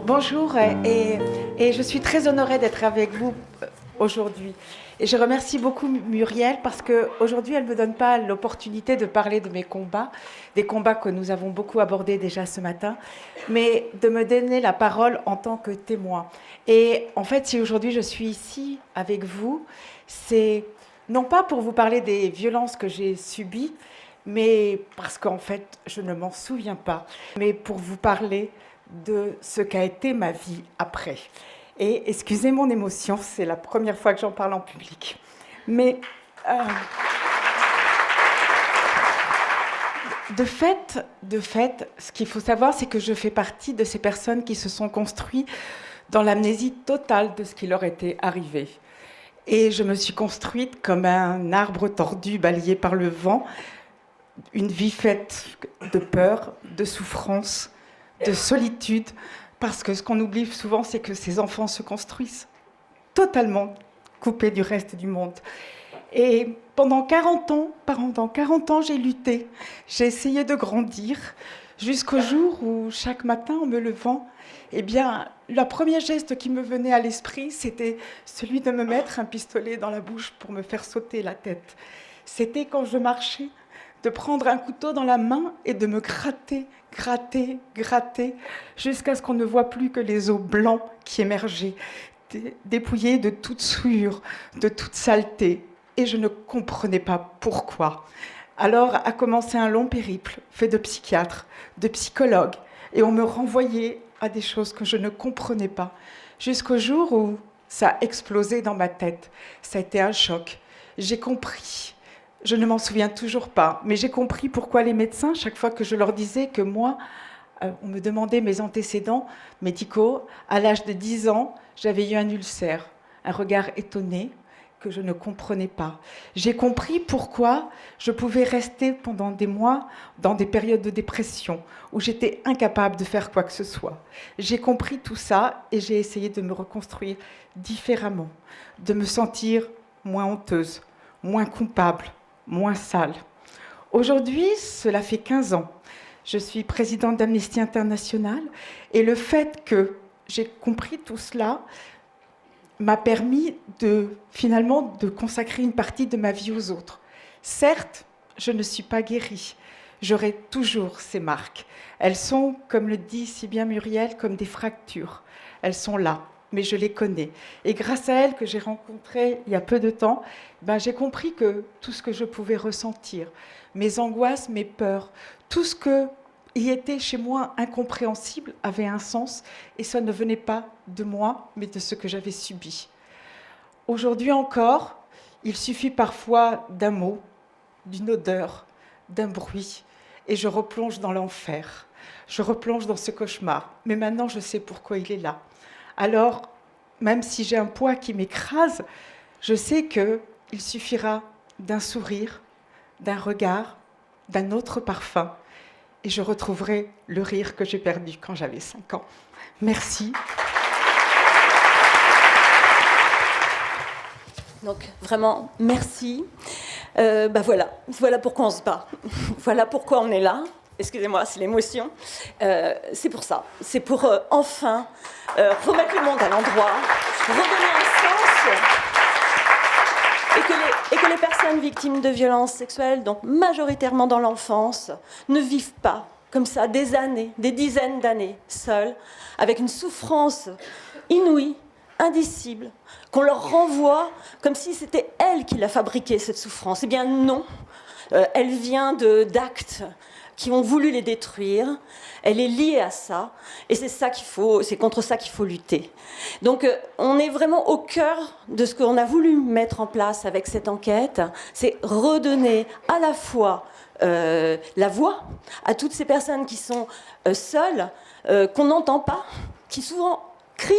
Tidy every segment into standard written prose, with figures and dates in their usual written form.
Bonjour et je suis très honorée d'être avec vous aujourd'hui. Et je remercie beaucoup Muriel parce qu'aujourd'hui, elle ne me donne pas l'opportunité de parler de mes combats, des combats que nous avons beaucoup abordés déjà ce matin, mais de me donner la parole en tant que témoin. Et en fait, si aujourd'hui je suis ici avec vous, c'est non pas pour vous parler des violences que j'ai subies, mais parce qu'en fait, je ne m'en souviens pas, mais pour vous parler de ce qu'a été ma vie après. Et excusez mon émotion, c'est la première fois que j'en parle en public. Mais de fait, ce qu'il faut savoir, c'est que je fais partie de ces personnes qui se sont construites dans l'amnésie totale de ce qui leur était arrivé. Et je me suis construite comme un arbre tordu balayé par le vent, une vie faite de peur, de souffrance, de solitude, parce que ce qu'on oublie souvent, c'est que ces enfants se construisent totalement coupés du reste du monde. Et pendant 40 ans, j'ai lutté, j'ai essayé de grandir, jusqu'au jour où, chaque matin, en me levant, eh bien, le premier geste qui me venait à l'esprit, c'était celui de me mettre un pistolet dans la bouche pour me faire sauter la tête. C'était quand je marchais, de prendre un couteau dans la main et de me gratter, jusqu'à ce qu'on ne voit plus que les os blancs qui émergeaient, dépouillés de toute souillure, de toute saleté. Et je ne comprenais pas pourquoi. Alors a commencé un long périple, fait de psychiatres, de psychologues, et on me renvoyait à des choses que je ne comprenais pas, jusqu'au jour où ça a explosé dans ma tête. Ça a été un choc. J'ai compris. Je ne m'en souviens toujours pas, mais j'ai compris pourquoi les médecins, chaque fois que je leur disais que moi, on me demandait mes antécédents médicaux, à l'âge de 10 ans, j'avais eu un ulcère, un regard étonné que je ne comprenais pas. J'ai compris pourquoi je pouvais rester pendant des mois dans des périodes de dépression où j'étais incapable de faire quoi que ce soit. J'ai compris tout ça et j'ai essayé de me reconstruire différemment, de me sentir moins honteuse, moins coupable, moins sale. Aujourd'hui, cela fait 15 ans. Je suis présidente d'Amnesty International et le fait que j'ai compris tout cela m'a permis finalement de consacrer une partie de ma vie aux autres. Certes, je ne suis pas guérie. J'aurai toujours ces marques. Elles sont, comme le dit si bien Muriel, comme des fractures. Elles sont là, mais je les connais. Et grâce à elles, que j'ai rencontrées il y a peu de temps, j'ai compris que tout ce que je pouvais ressentir, mes angoisses, mes peurs, tout ce qui était chez moi incompréhensible avait un sens, et ça ne venait pas de moi, mais de ce que j'avais subi. Aujourd'hui encore, il suffit parfois d'un mot, d'une odeur, d'un bruit, et je replonge dans l'enfer. Je replonge dans ce cauchemar. Mais maintenant, je sais pourquoi il est là. Alors, même si j'ai un poids qui m'écrase, je sais qu'il suffira d'un sourire, d'un regard, d'un autre parfum, et je retrouverai le rire que j'ai perdu quand j'avais 5 ans. Merci. Donc, vraiment, merci. Voilà pourquoi on se bat. Voilà pourquoi on est là. Excusez-moi, c'est l'émotion. C'est pour ça. C'est pour enfin remettre le monde à l'endroit, redonner un sens, et que les personnes victimes de violences sexuelles, donc majoritairement dans l'enfance, ne vivent pas comme ça des années, des dizaines d'années, seules, avec une souffrance inouïe, indicible, qu'on leur renvoie comme si c'était elle qui l'a fabriquée, cette souffrance. Eh bien non, elle vient d'actes qui ont voulu les détruire, elle est liée à ça, et c'est contre ça qu'il faut lutter. Donc on est vraiment au cœur de ce qu'on a voulu mettre en place avec cette enquête, c'est redonner à la fois la voix à toutes ces personnes qui sont seules, qu'on n'entend pas, qui souvent crient,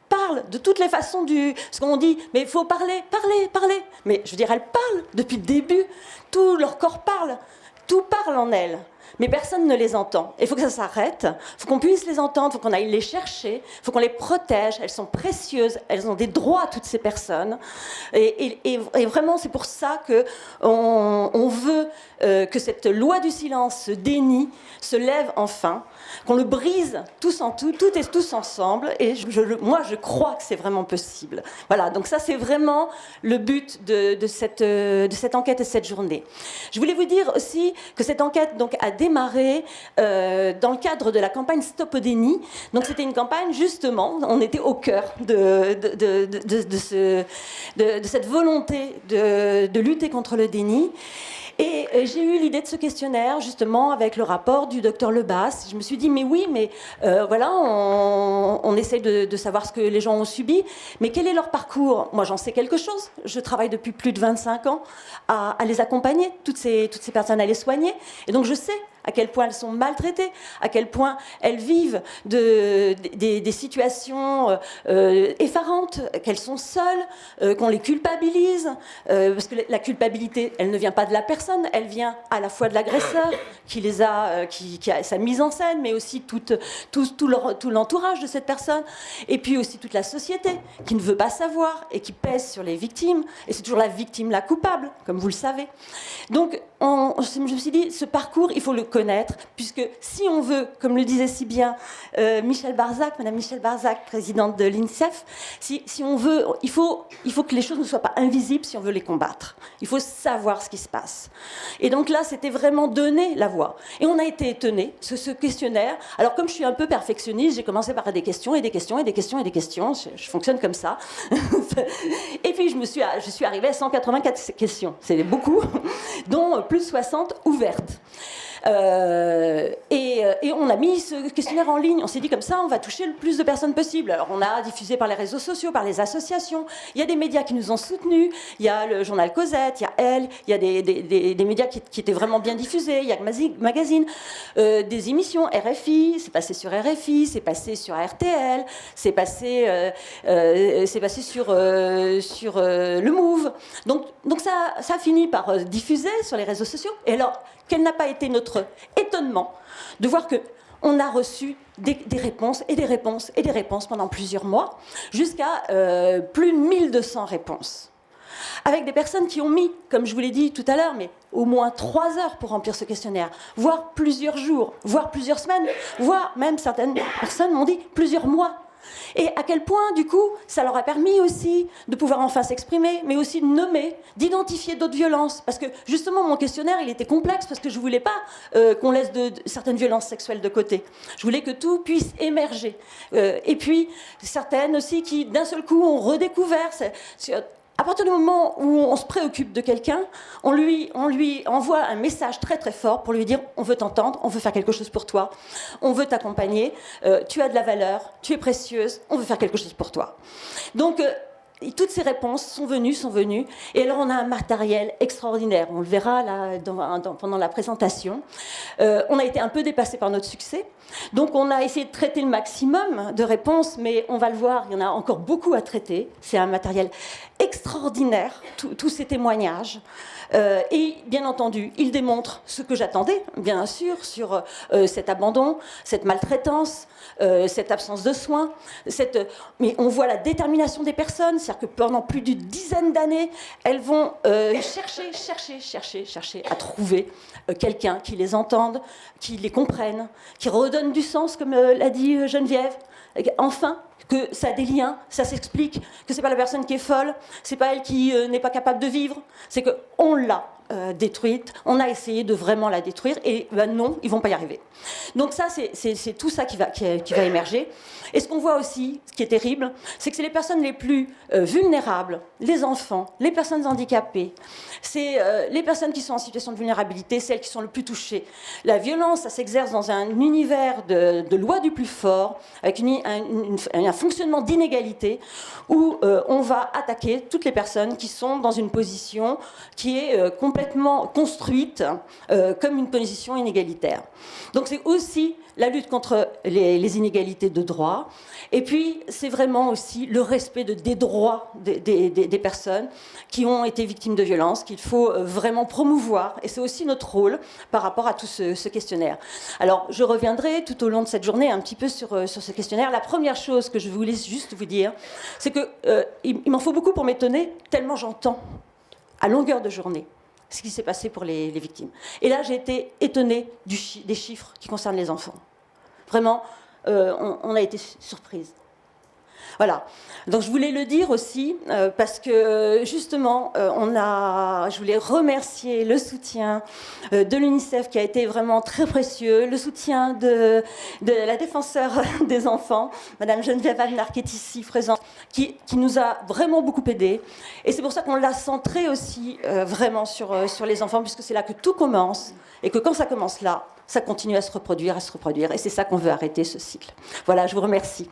parlent de toutes les façons ce qu'on dit, mais il faut parler. Mais je veux dire, elles parlent depuis le début, tout leur corps parle, tout parle en elles. Mais personne ne les entend. Il faut que ça s'arrête, il faut qu'on puisse les entendre, il faut qu'on aille les chercher, il faut qu'on les protège, elles sont précieuses, elles ont des droits, toutes ces personnes. Et vraiment, c'est pour ça qu'on veut que cette loi du silence, ce déni, se lève enfin, qu'on le brise tous ensemble, et moi je crois que c'est vraiment possible. Voilà, donc ça c'est vraiment le but de cette enquête et de cette journée. Je voulais vous dire aussi que cette enquête donc, a démarré dans le cadre de la campagne Stop au déni. Donc c'était une campagne justement, on était au cœur de cette volonté de lutter contre le déni. Et j'ai eu l'idée de ce questionnaire justement avec le rapport du docteur Lebas. Je me suis dit mais oui, mais voilà, on essaie de savoir ce que les gens ont subi, mais quel est leur parcours? Moi j'en sais quelque chose. Je travaille depuis plus de 25 ans à les accompagner, toutes ces personnes, à les soigner. Et donc je sais à quel point elles sont maltraitées, à quel point elles vivent des situations effarantes, qu'elles sont seules, qu'on les culpabilise, parce que la culpabilité, elle ne vient pas de la personne, elle vient à la fois de l'agresseur qui a sa mise en scène, mais aussi tout l'entourage de cette personne, et puis aussi toute la société qui ne veut pas savoir et qui pèse sur les victimes, et c'est toujours la victime la coupable, comme vous le savez. Donc, je me suis dit, ce parcours, il faut le connaître, puisque si on veut, comme le disait si bien Michel Barzac, Madame Michel Barzac, présidente de l'INSEF, si on veut, il faut que les choses ne soient pas invisibles si on veut les combattre. Il faut savoir ce qui se passe. Et donc là, c'était vraiment donner la voix. Et on a été étonnés, ce questionnaire. Alors comme je suis un peu perfectionniste, j'ai commencé par des questions et des questions et des questions et des questions. Je fonctionne comme ça. Et puis je suis arrivée à 184 questions. C'est beaucoup, dont plus de 60 ouvertes. Et on a mis ce questionnaire en ligne. On s'est dit comme ça, on va toucher le plus de personnes possible. Alors on a diffusé par les réseaux sociaux, par les associations. Il y a des médias qui nous ont soutenus. Il y a le journal Cosette, il y a Elle, il y a des médias qui étaient vraiment bien diffusés. Il y a Magazine, des émissions RFI. C'est passé sur RFI, c'est passé sur RTL, c'est passé sur le Move. Donc ça a fini par diffuser sur les réseaux sociaux. Et alors, quel n'a pas été notre étonnement de voir qu'on a reçu des réponses et des réponses et des réponses pendant plusieurs mois, jusqu'à plus de 1200 réponses. Avec des personnes qui ont mis, comme je vous l'ai dit tout à l'heure, mais au moins 3 heures pour remplir ce questionnaire, voire plusieurs jours, voire plusieurs semaines, voire même certaines personnes m'ont dit plusieurs mois. Et à quel point, du coup, ça leur a permis aussi de pouvoir enfin s'exprimer, mais aussi de nommer, d'identifier d'autres violences. Parce que, justement, mon questionnaire, il était complexe, parce que je ne voulais pas qu'on laisse certaines violences sexuelles de côté. Je voulais que tout puisse émerger. Et puis, certaines aussi qui, d'un seul coup, ont redécouvert... À partir du moment où on se préoccupe de quelqu'un, on lui envoie un message très très fort pour lui dire on veut t'entendre, on veut faire quelque chose pour toi, on veut t'accompagner, tu as de la valeur, tu es précieuse, on veut faire quelque chose pour toi. Donc toutes ces réponses sont venues, et alors on a un matériel extraordinaire, on le verra là, pendant la présentation. On a été un peu dépassé par notre succès, donc on a essayé de traiter le maximum de réponses, mais on va le voir, il y en a encore beaucoup à traiter. C'est un matériel extraordinaire, tous ces témoignages. Et bien entendu, il démontre ce que j'attendais, bien sûr, sur cet abandon, cette maltraitance, cette absence de soins. Mais on voit la détermination des personnes, c'est-à-dire que pendant plus d'une dizaine d'années, elles vont chercher à trouver quelqu'un qui les entende, qui les comprenne, qui redonne du sens, comme l'a dit Geneviève. Enfin, que ça a des liens, ça s'explique, que c'est pas la personne qui est folle, c'est pas elle qui n'est pas capable de vivre, c'est qu'on l'a détruite, on a essayé de vraiment la détruire, et ben non, ils vont pas y arriver. Donc ça, c'est tout ça qui va émerger. Et ce qu'on voit aussi, ce qui est terrible, c'est que c'est les personnes les plus vulnérables, les enfants, les personnes handicapées, c'est les personnes qui sont en situation de vulnérabilité, celles qui sont le plus touchées. La violence, ça s'exerce dans un univers de loi du plus fort, avec un fonctionnement d'inégalité, où on va attaquer toutes les personnes qui sont dans une position qui est complètement construite comme une position inégalitaire. Donc c'est aussi la lutte contre les inégalités de droit, et puis c'est vraiment aussi le respect des droits des personnes qui ont été victimes de violences qu'il faut vraiment promouvoir, et c'est aussi notre rôle par rapport à tout ce questionnaire. Alors je reviendrai tout au long de cette journée un petit peu sur ce questionnaire. La première chose que je voulais juste vous dire, c'est qu'il m'en faut beaucoup pour m'étonner, tellement j'entends à longueur de journée ce qui s'est passé pour les victimes. Et là, j'ai été étonnée des chiffres qui concernent les enfants. Vraiment, on a été surprise. Voilà. Donc je voulais le dire aussi parce que justement, je voulais remercier le soutien de l'UNICEF qui a été vraiment très précieux, le soutien de la défenseure des enfants, Madame Geneviève Alnar, qui est ici présente, qui nous a vraiment beaucoup aidés. Et c'est pour ça qu'on l'a centré aussi vraiment sur les enfants, puisque c'est là que tout commence, et que quand ça commence là, ça continue à se reproduire, et c'est ça qu'on veut arrêter, ce cycle. Voilà, je vous remercie.